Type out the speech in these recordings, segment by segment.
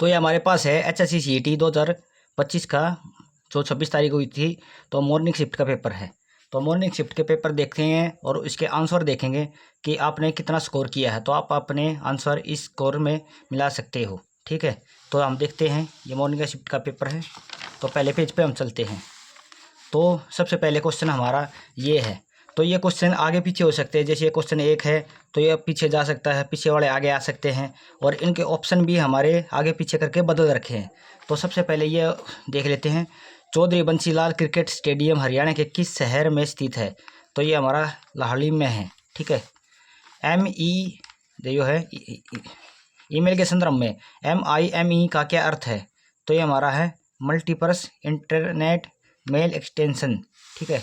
तो ये हमारे पास है HSC CET 2025 का, जो 26 तारीख हुई थी। तो मॉर्निंग शिफ्ट का पेपर है। तो मॉर्निंग शिफ्ट के पेपर देखते हैं और इसके आंसर देखेंगे कि आपने कितना स्कोर किया है। तो आप अपने आंसर इस स्कोर में मिला सकते हो, ठीक है। तो हम देखते हैं, ये मॉर्निंग शिफ्ट का पेपर है। तो पहले पेज पे हम चलते हैं। तो सबसे पहले क्वेश्चन हमारा ये है। तो ये क्वेश्चन आगे पीछे हो सकते हैं। जैसे ये क्वेश्चन 1 है तो ये पीछे जा सकता है, पीछे वाले आगे आ सकते हैं, और इनके ऑप्शन भी हमारे आगे पीछे करके बदल रखे हैं। तो सबसे पहले ये देख लेते हैं, चौधरी बंसीलाल क्रिकेट स्टेडियम हरियाणा के किस शहर में स्थित है। तो ये हमारा लाहली में है, ठीक है। ME जो है ईमेल के संदर्भ में MIME का क्या अर्थ है। तो ये हमारा है मल्टीपर्पस इंटरनेट मेल एक्सटेंशन, ठीक है।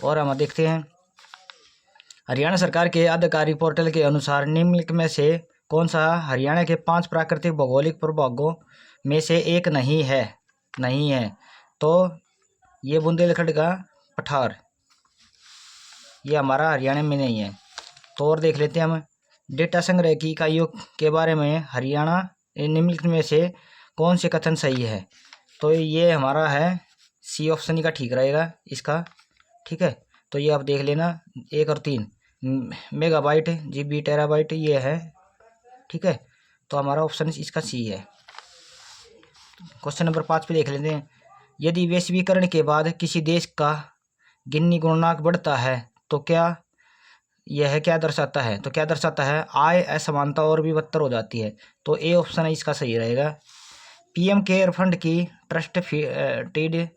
और हम देखते हैं, हरियाणा सरकार के आधिकारिक पोर्टल के अनुसार निम्नलिखित में से कौन सा हरियाणा के 5 प्राकृतिक भौगोलिक प्रभागों में से एक नहीं है। तो ये बुंदेलखंड का पठार, ये हमारा हरियाणा में नहीं है। तो और देख लेते हैं हम, डेटा संग्रह की इकाइयों के बारे में हरियाणा निम्नलिखित में से कौन से कथन सही है। तो ये हमारा है C ऑप्शन ही का ठीक रहेगा इसका, ठीक है। तो ये आप देख लेना, 1 और 3 मेगाबाइट GB टेराबाइट ये है, ठीक है। तो हमारा ऑप्शन इसका C है। क्वेश्चन नंबर 5 पे देख लेते हैं, यदि वैश्वीकरण के बाद किसी देश का गिनी गुणनांक बढ़ता है तो क्या यह क्या दर्शाता है। तो क्या दर्शाता है, आय असमानता और भी बदतर हो जाती है। तो A ऑप्शन है इसका सही रहेगा। PM केयर फंड की ट्रस्ट फीड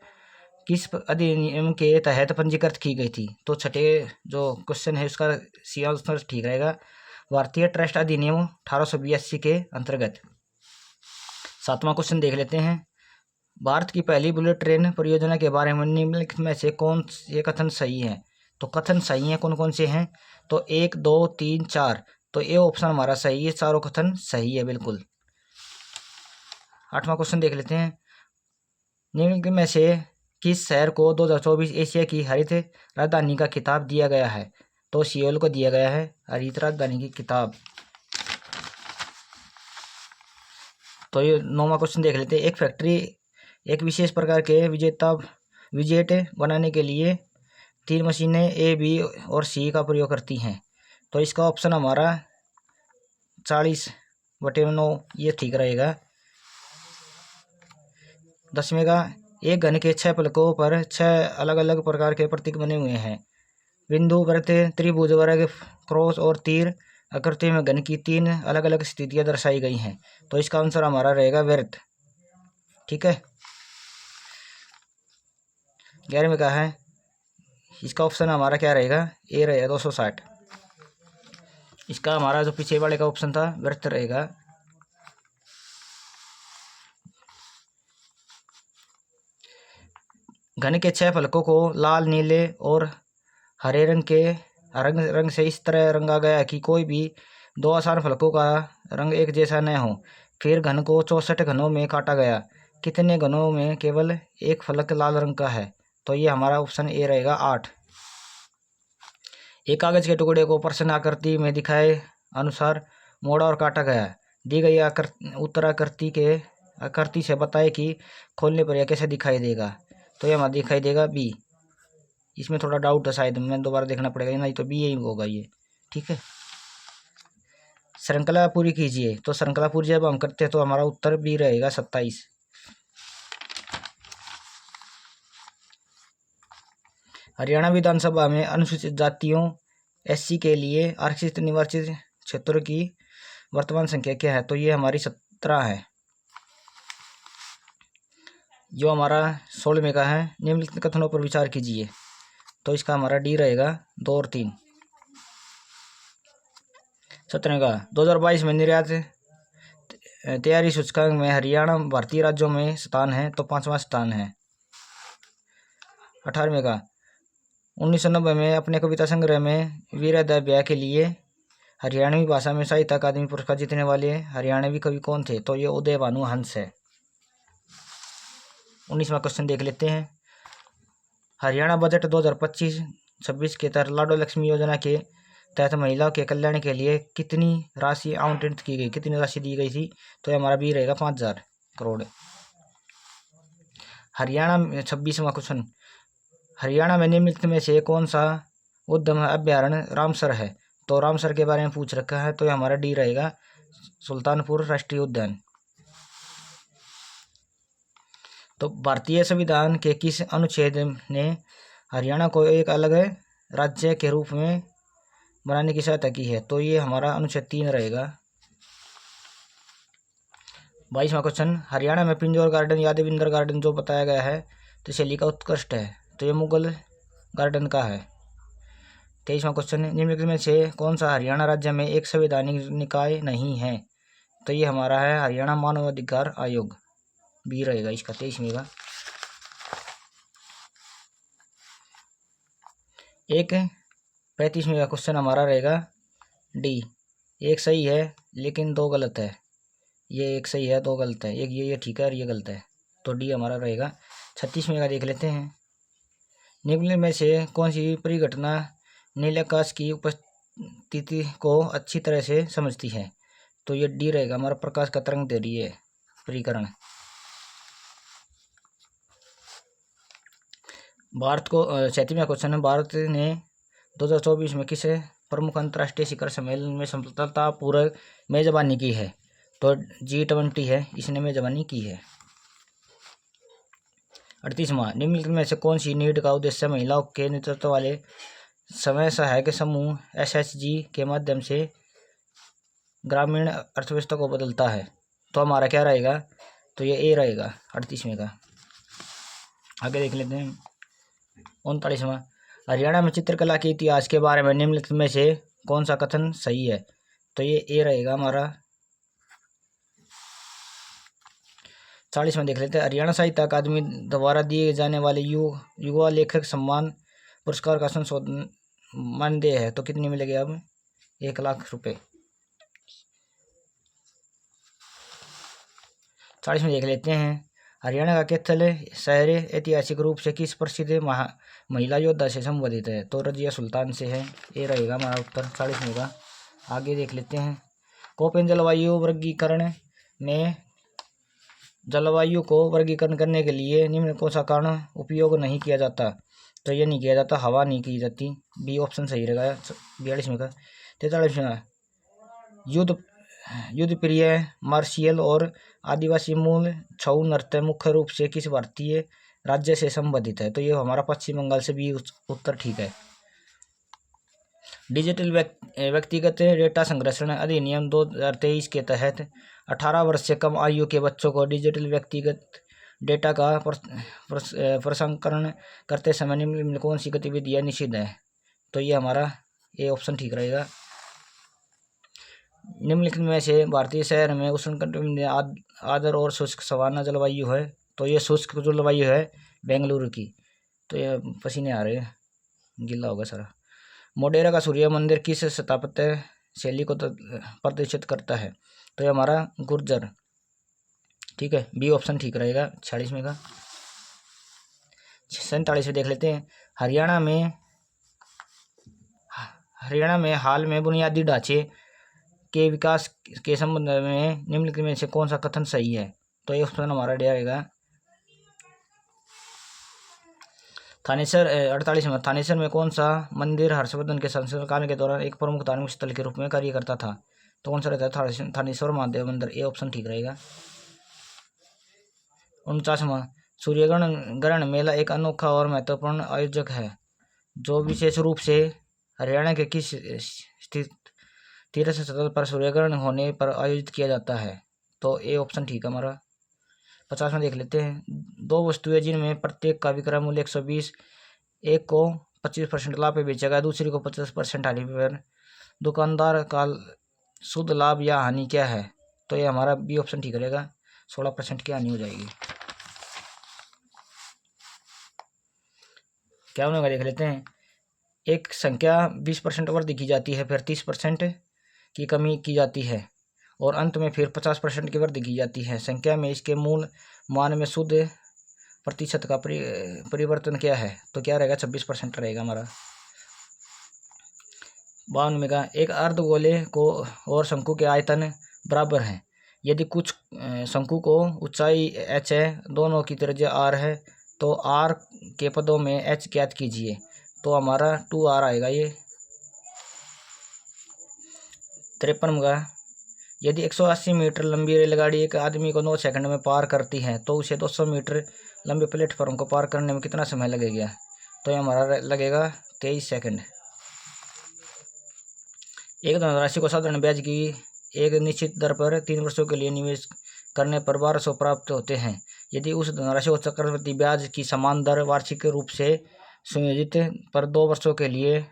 किस अधिनियम के तहत पंजीकृत की गई थी। तो छठे जो क्वेश्चन है उसका C आंसर ठीक रहेगा, भारतीय ट्रस्ट अधिनियम 1882 के अंतर्गत। 7वां क्वेश्चन देख लेते हैं, भारत की पहली बुलेट ट्रेन परियोजना के बारे में निम्नलिखित में से कौन से कथन सही है। तो कथन सही है कौन कौन से हैं। तो 1 2 3 4। तो ये ऑप्शन हमारा सही है, चारों कथन सही है बिल्कुल। 8वां क्वेश्चन देख लेते हैं, निम्नलिखित में से किस शहर को 2024 एशिया की हरित राजधानी का खिताब दिया गया है। तो सियोल को दिया गया है हरित राजधानी की खिताब। तो ये 9वां क्वेश्चन देख लेते हैं, एक फैक्ट्री एक विशेष प्रकार के विजेट बनाने के लिए 3 मशीनें A B और C का प्रयोग करती हैं। तो इसका ऑप्शन हमारा 40/9 ये ठीक रहेगा। 10वें का, एक घन के 6 फलकों पर 6 अलग अलग प्रकार के प्रतीक बने हुए हैं। बिंदु, वृत्त, त्रिभुज, वर्ग, क्रॉस और तीर आकृति में घन की 3 अलग अलग स्थितियां दर्शाई गई हैं। तो इसका आंसर हमारा रहेगा वृत्त, ठीक है। 11वें का है, इसका ऑप्शन हमारा क्या रहेगा, A रहेगा 260। इसका हमारा जो पीछे वाले का ऑप्शन था वृत्त रहेगा। घन के 6 फलकों को लाल, नीले और हरे रंग से इस तरह रंगा गया कि कोई भी 2 आसान फलकों का रंग एक जैसा न हो। फिर घन को 64 घनों में काटा गया। कितने घनों में केवल एक फलक लाल रंग का है। तो ये हमारा ऑप्शन A रहेगा 8। एक कागज के टुकड़े को प्रश्न आकृति में दिखाए अनुसार मोड़ा और काटा गया। दी गई आकृति से बताए कि खोलने पर यह कैसे दिखाई देगा। तो ये हमारा दिखाई देगा B। इसमें थोड़ा डाउट है, शायद मैं दोबारा देखना पड़ेगा, नहीं तो B यही होगा ये, ठीक है। श्रृंखला पूरी कीजिए। तो श्रृंखला पूरी जब हम करते हैं तो हमारा उत्तर B रहेगा 27। हरियाणा विधानसभा में अनुसूचित जातियों SC के लिए आरक्षित निर्वाचित क्षेत्रों की वर्तमान संख्या क्या है। तो ये हमारी 17 है। जो हमारा 16वें का है, निम्नलिखित कथनों पर विचार कीजिए। तो इसका हमारा D रहेगा 2 और 3। 17वें का, 2022 में निर्यात तैयारी सूचकांक में हरियाणा भारतीय राज्यों में स्थान है। तो 5वां स्थान है। 18वें का, 1990 में अपने कविता संग्रह में वीरहृदय ब्याह के लिए हरियाणवी भाषा में साहित्य अकादमी पुरस्कार जीतने वाले हरियाणवी कवि कौन थे। तो ये उदय भानु हंस है। 19वां क्वेश्चन देख लेते हैं, हरियाणा बजट 2025-26 के तहत लाडो लक्ष्मी योजना के तहत महिलाओं के कल्याण के लिए कितनी राशि आवंटित की गई, कितनी राशि दी गई थी? तो ये हमारा बी रहेगा 5,000 करोड़। हरियाणा में 26वां क्वेश्चन, हरियाणा में निम्नलिखित में से कौन सा उद्यम अभ्यारण्य रामसर है? तो रामसर के बारे में पूछ रखा है, तो ये हमारा डी रहेगा सुल्तानपुर राष्ट्रीय उद्यान। तो भारतीय संविधान के किस अनुच्छेद ने हरियाणा को एक अलग राज्य के रूप में बनाने की सहायता की है? तो ये हमारा अनुच्छेद 3 रहेगा। 22वां क्वेश्चन, हरियाणा में पिंजौर गार्डन या देवेंद्र गार्डन जो बताया गया है तो शैली का उत्कृष्ट है? तो ये मुगल गार्डन का है। 23वां क्वेश्चन, निम्नलिखित में से कौन सा हरियाणा राज्य में एक संवैधानिक निकाय नहीं है? तो ये हमारा है हरियाणा मानवाधिकार आयोग, बी रहेगा इसका 23वें का। एक 35वें का क्वेश्चन हमारा रहेगा डी, एक सही है लेकिन दो गलत है। ये एक सही है, दो गलत है, एक ये ठीक है और ये गलत है, तो डी हमारा रहेगा। 36वें का देख लेते हैं, निम्न में से कौन सी परिघटना नीलाकाश की उपस्थिति को अच्छी तरह से समझती है? तो ये डी रहेगा हमारा प्रकाश का तरंग दे रही है परिकरण। भारत को 37वां क्वेश्चन है, भारत ने 2024 में किस प्रमुख अंतर्राष्ट्रीय शिखर सम्मेलन में सफलतापूर्वक मेजबानी की है? तो G20 है, इसने मेजबानी की है। 38वां, निम्नलिखित में से कौन सी नीड का उद्देश्य महिलाओं के नेतृत्व वाले समय सहायक समूह SHG के माध्यम से ग्रामीण अर्थव्यवस्था को बदलता है? तो हमारा क्या रहेगा? तो ये ए रहेगा 38वें का। आगे देख लेते हैं 39वां, हरियाणा में चित्रकला के इतिहास के बारे में निम्नलिखित में से कौन सा कथन सही है? तो ये ए रहेगा हमारा। 40वां देख लेते हैं, हरियाणा साहित्य अकादमी द्वारा दिए जाने वाले युवा लेखक सम्मान पुरस्कार का संशोधन मानदेय है, तो कितनी मिलेगी? अब 1 लाख रुपए। 40वां देख लेते हैं, हरियाणा का कैथल शहर ऐतिहासिक रूप से किस प्रसिद्ध महिला योद्धा से संबंधित है? तो रजिया सुल्तान से है, ये रहेगा हमारा उत्तर 40वें का। आगे देख लेते हैं, कोपेन जलवायु वर्गीकरण में जलवायु को वर्गीकरण करने के लिए निम्न कौन सा कारण उपयोग नहीं किया जाता? तो ये नहीं किया जाता, हवा नहीं की जाती, बी ऑप्शन सही रहेगा 42वें का। 43वां, युद्ध प्रिय मार्शियल और आदिवासी मूल छऊ नृत्य मुख्य रूप से किस भारतीय राज्य से संबंधित है? तो ये हमारा पश्चिम बंगाल से, भी उत्तर ठीक है। डिजिटल व्यक्तिगत डेटा संरक्षण अधिनियम 2023 के तहत 18 वर्ष से कम आयु के बच्चों को डिजिटल व्यक्तिगत डेटा का प्रसंस्करण करते समय निम्न कौन सी गतिविधियां निषिद्ध है? तो ये हमारा ए ऑप्शन ठीक रहेगा। निम्नलिखित में से भारतीय शहर में उष्णकटिबंधीय आर्द्र और शुष्क सवाना जलवायु है? तो ये शुष्क जलवायु है बेंगलुरु की, तो ये पसीने आ रहे हैं, गीला होगा सारा। मोढेरा का सूर्य मंदिर किस स्थापत्य शैली को प्रदर्शित करता है? तो ये हमारा गुर्जर, ठीक है, बी ऑप्शन ठीक रहेगा 46वें का। 47वें देख लेते हैं, हरियाणा में हाल में बुनियादी ढांचे के विकास के संबंध में निम्नलिखित में से कौन सा कथन सही है? तो ये ऑप्शन हमारा डी रहेगा। थानेसर 48वां, थानेसर में कौन सा मंदिर हर्षवर्धन के शासनकाल के दौरान एक प्रमुख धार्मिक स्थल के रूप में कार्य करता था? तो कौन सा रहता है? थानेश्वर महादेव मंदिर, ए ऑप्शन ठीक रहेगा। 49वां, सूर्यग्रहण मेला एक अनोखा और महत्वपूर्ण आयोजक है जो विशेष रूप से हरियाणा के किस तीर्थ स्थल पर सूर्यग्रहण होने पर आयोजित किया जाता है? तो ए ऑप्शन ठीक है हमारा। 50वां देख लेते हैं, दो वस्तुएं जिनमें प्रत्येक का विक्रय मूल्य 120, एक को 25% लाभ पे बेचेगा, दूसरी को 50% हानि पर, दुकानदार का शुद्ध लाभ या हानि क्या है? तो ये हमारा बी ऑप्शन ठीक रहेगा, 16% की हानि हो जाएगी। क्या होगा देख लेते हैं, एक संख्या 20% वृद्धि की जाती है, फिर 30% की कमी की जाती है और अंत में फिर 50% की वृद्धि की जाती है। संख्या में इसके मूल मान में शुद्ध प्रतिशत का परिवर्तन क्या है? तो क्या रहेगा? 26% रहेगा हमारा। 52 में कहा एक अर्धगोले को और शंकु के आयतन बराबर हैं। यदि कुछ शंकु को ऊंचाई h है, दोनों की त्रिज्या r है, तो r के पदों में h ज्ञात कीजिए। तो हमारा 2r आएगा ये। 53 में कहा यदि 180 मीटर लंबी रेलगाड़ी एक आदमी को 9 सेकंड में पार करती है तो उसे 200 मीटर लंबे प्लेटफॉर्म को पार करने में कितना समय लगेगा? तो ये हमारा लगेगा 23 सेकंड। एक धनराशि को साधारण ब्याज की एक निश्चित दर पर 3 वर्षों के लिए निवेश करने पर 1200 प्राप्त होते हैं। यदि उस धनराशि को चक्रवृद्धि ब्याज की समान दर वार्षिक रूप से सुनियोजित पर 2 वर्षों के लिए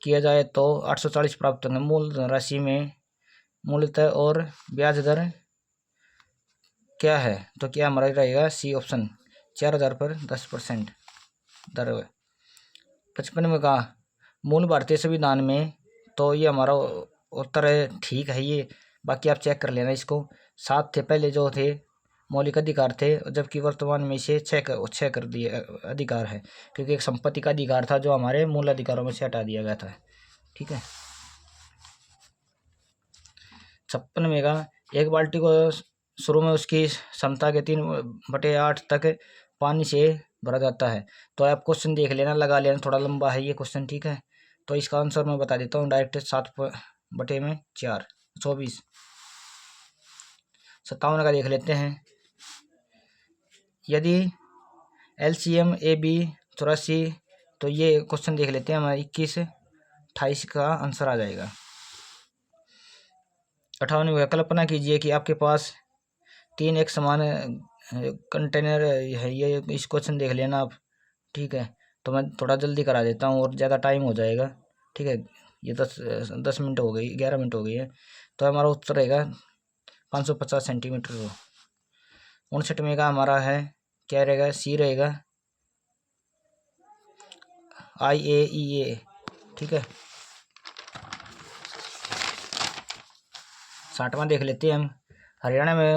किया जाए तो 840 प्राप्त होंगे। मूल धनराशि में मूलतः और ब्याज दर क्या है? तो क्या हमारा रहेगा सी ऑप्शन, 4000 पर 10% दर। 55 में कहा मूल भारतीय संविधान में, तो ये हमारा उत्तर ठीक है ये, बाकी आप चेक कर लेना इसको। 7 थे पहले जो थे मौलिक अधिकार थे, जबकि वर्तमान में इसे 6 कर दिए अधिकार है, क्योंकि एक संपत्ति का अधिकार था जो हमारे मूल अधिकारों में से हटा दिया गया था। ठीक है। 56 में कहा एक बाल्टी को शुरू में उसकी क्षमता के 3/8 तक पानी से भरा जाता है। तो आप क्वेश्चन देख लेना, लगा लेना, थोड़ा लंबा है ये क्वेश्चन। ठीक है, तो इसका आंसर मैं बता देता हूँ डायरेक्ट, 7/4 24। 57 का देख लेते हैं। यदि LCM AB 84, तो ये क्वेश्चन देख लेते हैं, हमारा 21 28 का आंसर आ जाएगा। 58 में कल्पना कीजिए कि आपके पास 3 एक समान कंटेनर है। ये इस क्वेश्चन देख लेना आप। ठीक है, तो मैं थोड़ा जल्दी करा देता हूँ और ज़्यादा टाइम हो जाएगा। ठीक है, ये 10 मिनट हो गई, 11 मिनट हो गई है। तो हमारा उत्तर रहेगा 550 सेंटीमीटर। 59 में का हमारा है, क्या रहेगा? सी रहेगा, IAEA। ठीक है। 60वां देख लेते हैं हम। हरियाणा में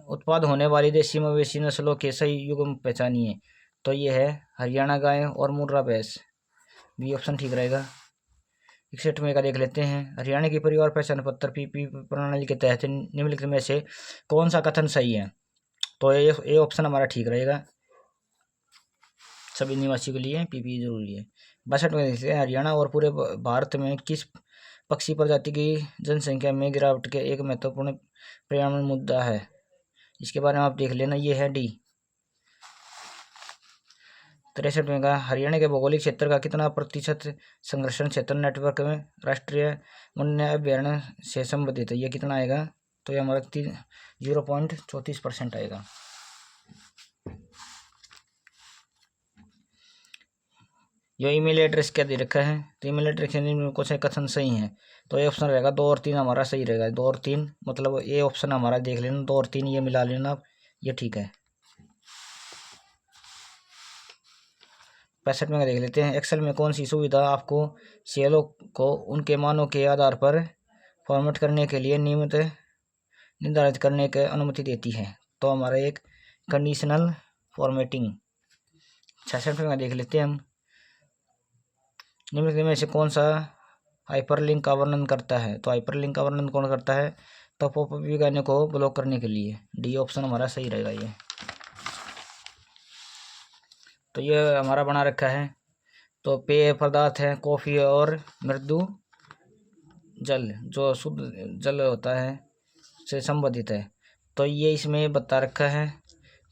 उत्पाद होने वाली देसी मवेशी नस्लों के सही युग्म पहचानिए। तो ये है हरियाणा गाय और मुर्रा भैंस, बी ऑप्शन ठीक रहेगा। 61 में का देख लेते हैं। हरियाणा की परिवार पहचान पत्र PP प्रणाली के तहत निम्नलिखित में से कौन सा कथन सही है? तो ये ऑप्शन हमारा ठीक रहेगा, सभी निवासी के लिए PP जरूरी है। 62 में देखते हैं हरियाणा और पूरे भारत में किस पक्षी प्रजाति की जनसंख्या में गिरावट के एक महत्वपूर्ण पर्यावरण मुद्दा है? इसके बारे में आप देख लेना, ये है डी। 63 में कहा हरियाणा के भौगोलिक क्षेत्र का कितना प्रतिशत संरक्षण क्षेत्र नेटवर्क में राष्ट्रीय वन्य अभ्यारण्य से संबंधित है? ये कितना आएगा? तो ये हमारा 0.34% आएगा। ये ईमेल एड्रेस क्या दे रखा है? तो ईमेल एड्रेस में कुछ कथन सही है, तो ये ऑप्शन रहेगा 2 और 3 हमारा सही रहेगा। 2 और 3 मतलब ये ऑप्शन हमारा देख लेना, 2 और 3 ये मिला लेना आप, ये ठीक है। 65 में देख लेते हैं। एक्सेल में कौन सी सुविधा आपको सेलों को उनके मानों के आधार पर फॉर्मेट करने के लिए नियमित निर्धारित करने की अनुमति देती है? तो हमारा एक कंडीशनल फॉर्मेटिंग। 66 में देख लेते हैं हम। निम्नलिखित में से कौन सा हाइपरलिंक का वर्णन करता है? तो हाइपरलिंक का वर्णन कौन करता है? तो पॉपअप विज्ञापनों को ब्लॉक करने के लिए। डी ऑप्शन हमारा सही रहेगा ये। तो ये हमारा बना रखा है। तो पेय पदार्थ है कॉफ़ी और मृदु जल, जो शुद्ध जल होता है से संबंधित है। तो ये इसमें बता रखा है।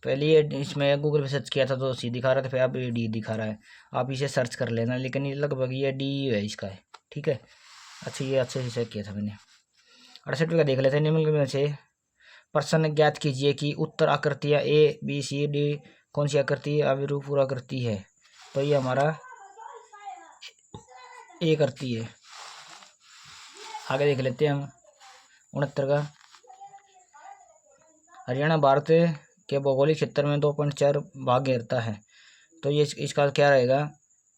पहले ये इसमें गूगल पे सर्च किया था तो सी दिखा रहा था, फिर अब ये डी दिखा रहा है। आप इसे सर्च कर लेना, लेकिन ये लगभग ये डी है इसका है। ठीक है, अच्छा ये अच्छे से चेक किया था मैंने। 68 का देख लेते हैं। निम्नलिखित में से प्रश्न ज्ञात कीजिए कि उत्तर आकृतियाँ ABCD कौन सी आकृति अविरूप पूरा करती है? तो ये हमारा ए करती है। आगे देख लेते हैं हम 69 का। हरियाणा भारत के भौगोलिक क्षेत्र में 2.4 भाग घेरता है। तो ये इसका क्या रहेगा?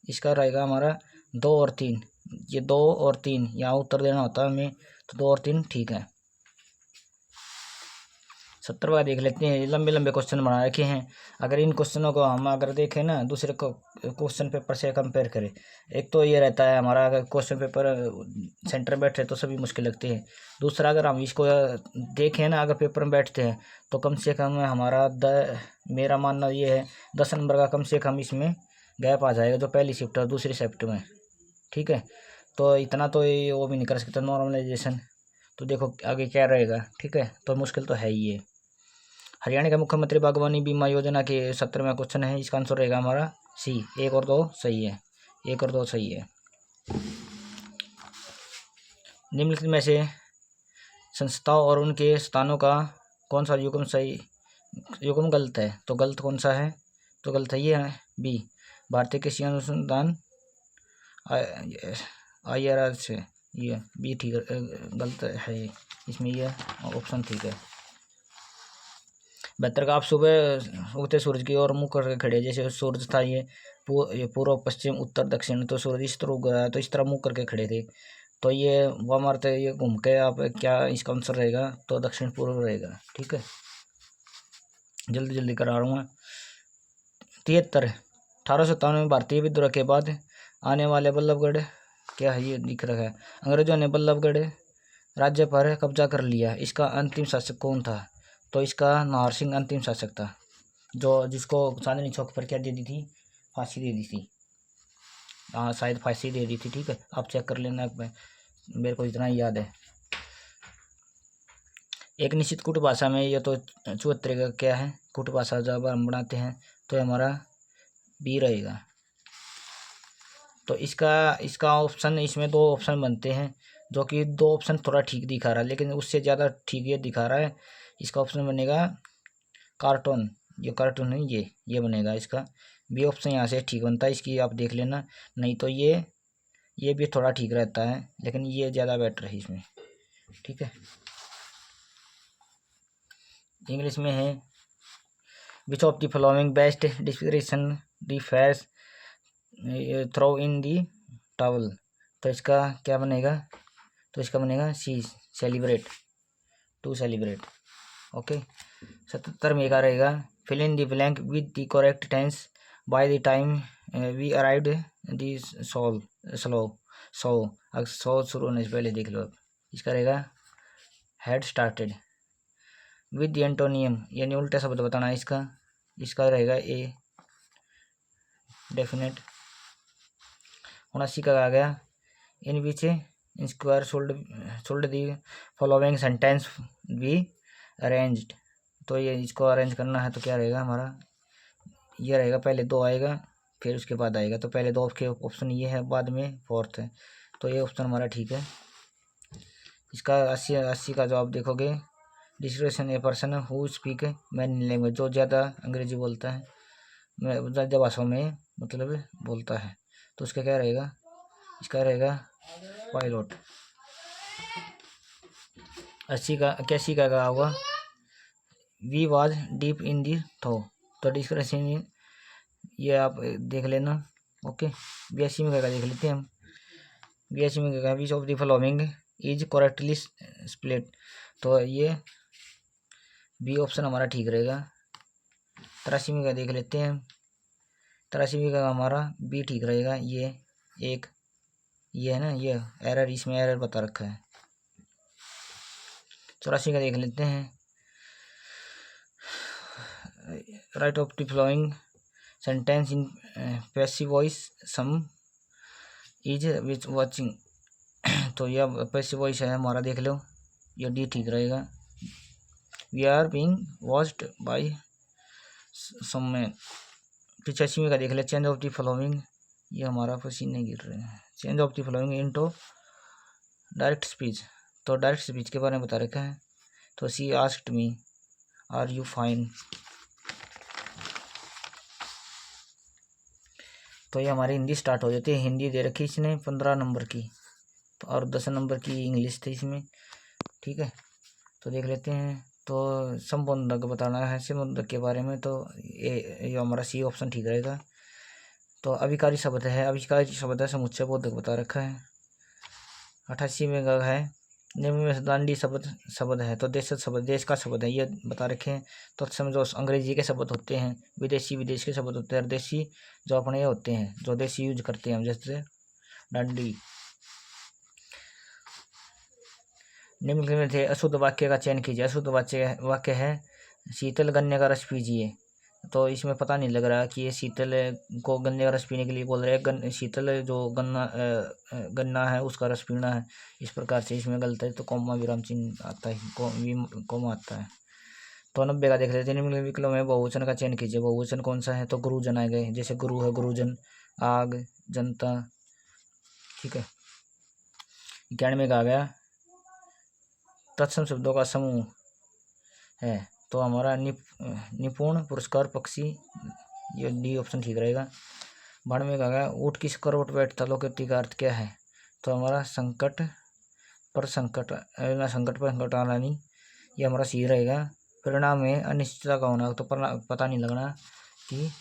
इसका रहेगा हमारा 2 और 3। ये 2 और 3 यहाँ उत्तर देना होता है हमें, तो 2 और 3 ठीक है। 70वां देख लेते हैं। लंबे लंबे क्वेश्चन बना रखे हैं। अगर इन क्वेश्चनों को हम अगर देखें ना, दूसरे क्वेश्चन पेपर से कंपेयर करें, एक तो ये रहता है हमारा, अगर क्वेश्चन पेपर सेंटर में बैठे तो सभी मुश्किल लगते हैं। दूसरा, अगर हम इसको देखें ना, अगर पेपर में बैठते हैं तो कम से कम हमारा मेरा मानना ये है 10 नंबर का कम से कम इसमें गैप आ जाएगा, जो पहली शिफ्ट और दूसरी शिफ्ट में। ठीक है, तो इतना तो ये वो भी नहीं कर सकता नॉर्मलाइजेशन। तो देखो आगे क्या रहेगा। ठीक है, तो मुश्किल तो है ही ये। हरियाणा का मुख्यमंत्री बागवानी बीमा योजना के 17वां क्वेश्चन है, इसका आंसर रहेगा हमारा सी। 1 और 2 सही है, 1 और 2 सही है। निम्नलिखित में से संस्थाओं और उनके स्थानों का कौन सा युग्म सही युग्म गलत है? तो गलत कौन सा है? तो गलत है ये है बी, भारतीय कृषि अनुसंधान IRR से, ये बी ठीक गलत है इसमें, ये ऑप्शन ठीक है। 72 का आप सुबह उगते सूरज की ओर मुँह करके खड़े, जैसे सूरज था ये पूर्व पश्चिम उत्तर दक्षिण, तो सूरज इस तरह उग रहा है तो इस तरह मुँह करके खड़े थे, तो ये वह मारते ये घूम के आप क्या इसका आंसर रहेगा? तो दक्षिण पूर्व रहेगा। ठीक है, जल्दी जल्दी करा रहा हूँ मैं। 73 1857 में भारतीय विद्रोह के बाद आने वाले बल्लभगढ़, क्या है ये दिख रहा है, अंग्रेजों ने बल्लभगढ़ राज्य पर कब्जा कर लिया, इसका अंतिम शासक कौन था? तो इसका नाहर सिंह अंतिम शासक था, जो जिसको चांदनी चौक पर क्या दे दी थी? फांसी दे दी थी। हाँ शायद फांसी दे दी थी। ठीक है, आप चेक कर लेना, मेरे को इतना ही याद है। एक निश्चित कुट भाषा में, ये तो 74 का क्या है, कुट भाषा जब हम बनाते हैं तो हमारा बी रहेगा। तो इसका ऑप्शन, इसमें 2 ऑप्शन बनते हैं, जो कि 2 ऑप्शन थोड़ा ठीक दिखा रहा है, लेकिन उससे ज़्यादा ठीक ये दिखा रहा है। इसका ऑप्शन बनेगा कार्टून, ये कार्टून है ये बनेगा इसका बी ऑप्शन, यहाँ से ठीक बनता है। इसकी आप देख लेना, नहीं तो ये भी थोड़ा ठीक रहता है, लेकिन ये ज़्यादा बेटर है इसमें। ठीक है, इंग्लिश में है which of the following best description the phrase throw in the towel, तो इसका क्या बनेगा? तो इसका बनेगा C, celebrate, to celebrate. Okay, 77 में का रहेगा fill in the blank with the correct tense by the time we arrived the show अगर सो शुरू होने से पहले देख लो, इसका रहेगा had started. With the antonym, यानी उल्टा शब्द बताना है इसका रहेगा ए, डेफिनेट। 79 का आ गया in which in square should the following sentence be arranged, तो ये इसको अरेंज करना है तो क्या रहेगा हमारा? ये रहेगा, पहले 2 आएगा फिर उसके बाद आएगा, तो पहले 2 के ऑप्शन ये है, बाद में 4th है, तो ये ऑप्शन हमारा ठीक है। इसका 80 का जवाब देखोगे, description a person who speak many language, जो ज़्यादा अंग्रेजी बोलता है, ज़्यादा भाषाओं में मतलब बोलता है, तो उसका क्या रहेगा? इसका रहेगा पायलट। 81 का होगा वी वाज डीप इन दी थो, तो डिस्क्रिप्शन ये आप देख लेना। ओके, 82 में क्या देख लेते हैं हम। 82 में क्या, विच of the following is correctly split, तो ये बी ऑप्शन हमारा ठीक रहेगा। 83 में क्या देख लेते हैं। 83 में का हमारा बी ठीक रहेगा, ये है ना, ये एरर, इसमें एरर बता रखा है। 84 का देख लेते हैं, right of the flowing sentence in passive voice some is which watching, तो यह पैसिव वॉइस है हमारा, देख लो ये डी ठीक रहेगा। We are being watched by some man. 85 में का देख ले, चेंज ऑफ द फॉलोइंग, ये हमारा पसीने गिर रहे हैं, change of the following into direct speech, तो डायरेक्ट स्पीच के बारे में बता रखा है, तो she asked me are you fine, तो ये हमारी हिंदी स्टार्ट हो जाती है। हिंदी दे रखी इसने 15 नंबर की, तो और 10 नंबर की इंग्लिश थी इसमें। ठीक है, तो देख लेते हैं। तो संबोधक बताना है संबोधक के बारे में, तो ये हमारा सी ऑप्शन ठीक रहेगा। तो अभिकारी शब्द है, अभिकारी शब्द है समुच्चय बोधक बता रखा है। 88 में है निम्न में से दांडी शब्द है तो देश शब्द देश का शब्द है, ये बता रखे हैं। तत्सम जो अंग्रेजी के शब्द होते हैं, विदेशी विदेश के शब्द होते हैं, और देशी जो अपने होते हैं, जो देशी यूज करते हैं हम, जैसे दांडी। निम्न में थे अशुद्ध वाक्य का चयन कीजिए। अशुद्ध वाक्य है शीतल गन्ने का रस पीजिए। तो इसमें पता नहीं लग रहा कि ये शीतल को गन्ने का रस पीने के लिए बोल रहे हैं, शीतल जो गन्ना है उसका रस पीना है, इस प्रकार से इसमें गलत है। तो कॉमा विराम चिन्ह आता है, कॉमा आता है। तो 90 का देख लेते हैं। निम्न विकल्पों में बहुवचन का चयन कीजिए। बहुवचन कौन सा है? तो गुरुजन आए गए, जैसे गुरु है गुरुजन, आग जनता। ठीक है। 91 का आ गया तत्सम शब्दों का समूह है, तो हमारा निपुण, पुरस्कार, पक्षी, ये डी ऑप्शन ठीक रहेगा। 92 का गया ऊँट किस करवट बैठता, लोकोक्ति का अर्थ क्या है? तो हमारा संकट पर संकट आना नहीं, ये हमारा सी रहेगा। परिणाम में अनिश्चितता का होना, तो पता नहीं लगना कि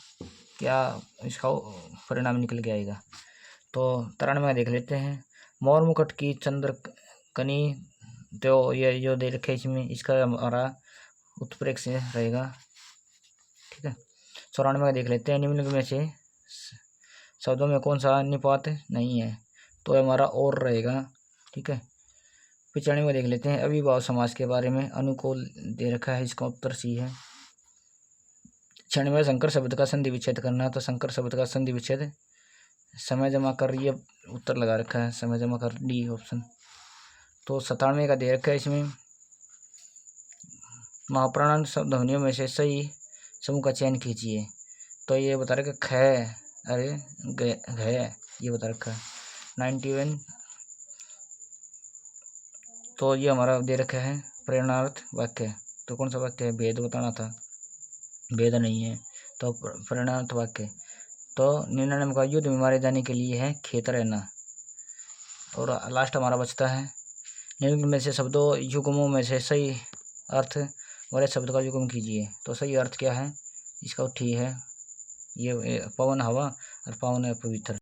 क्या इसका परिणाम निकल के आएगा। तो 93 देख लेते हैं। मोर मुकुट की चंद्रकनी, तो ये जो दे रखे इसमें, इसका हमारा उत्प्रेक्ष रहेगा। ठीक है। 94 का देख लेते हैं। निम्न में से शब्दों में कौन सा निपात नहीं है? तो हमारा और रहेगा। ठीक है। 95 देख लेते हैं। अविभाव समास के बारे में अनुकूल दे रखा है, इसका उत्तर सी है। 96 शंकर शब्द का संधि विच्छेद करना, तो शंकर शब्द का संधि विच्छेद समय जमा कर, ये उत्तर लगा रखा है, समय जमा कर, डी ऑप्शन। तो 97 का दे रखा है इसमें महाप्राणांत शब्द ध्वनियों में से सही समूह का चयन कीजिए। तो ये बता रखा ख, अरे घ, ये बता रखा है। 91 तो ये हमारा दे रखा है प्रेरणार्थ वाक्य, तो कौन सा वाक्य है? भेद बताना था, भेद नहीं है, तो प्रेरणार्थ वाक्य। तो 99 का युद्ध में मारे जाने के लिए है खेत रहना। और लास्ट हमारा बचता है निम्न में से शब्दों युग्मों में से सही अर्थ वाले शब्द का युग्म कीजिए। तो सही अर्थ क्या है इसका? ठीक है, ये पवन हवा और पावन है पवित्र।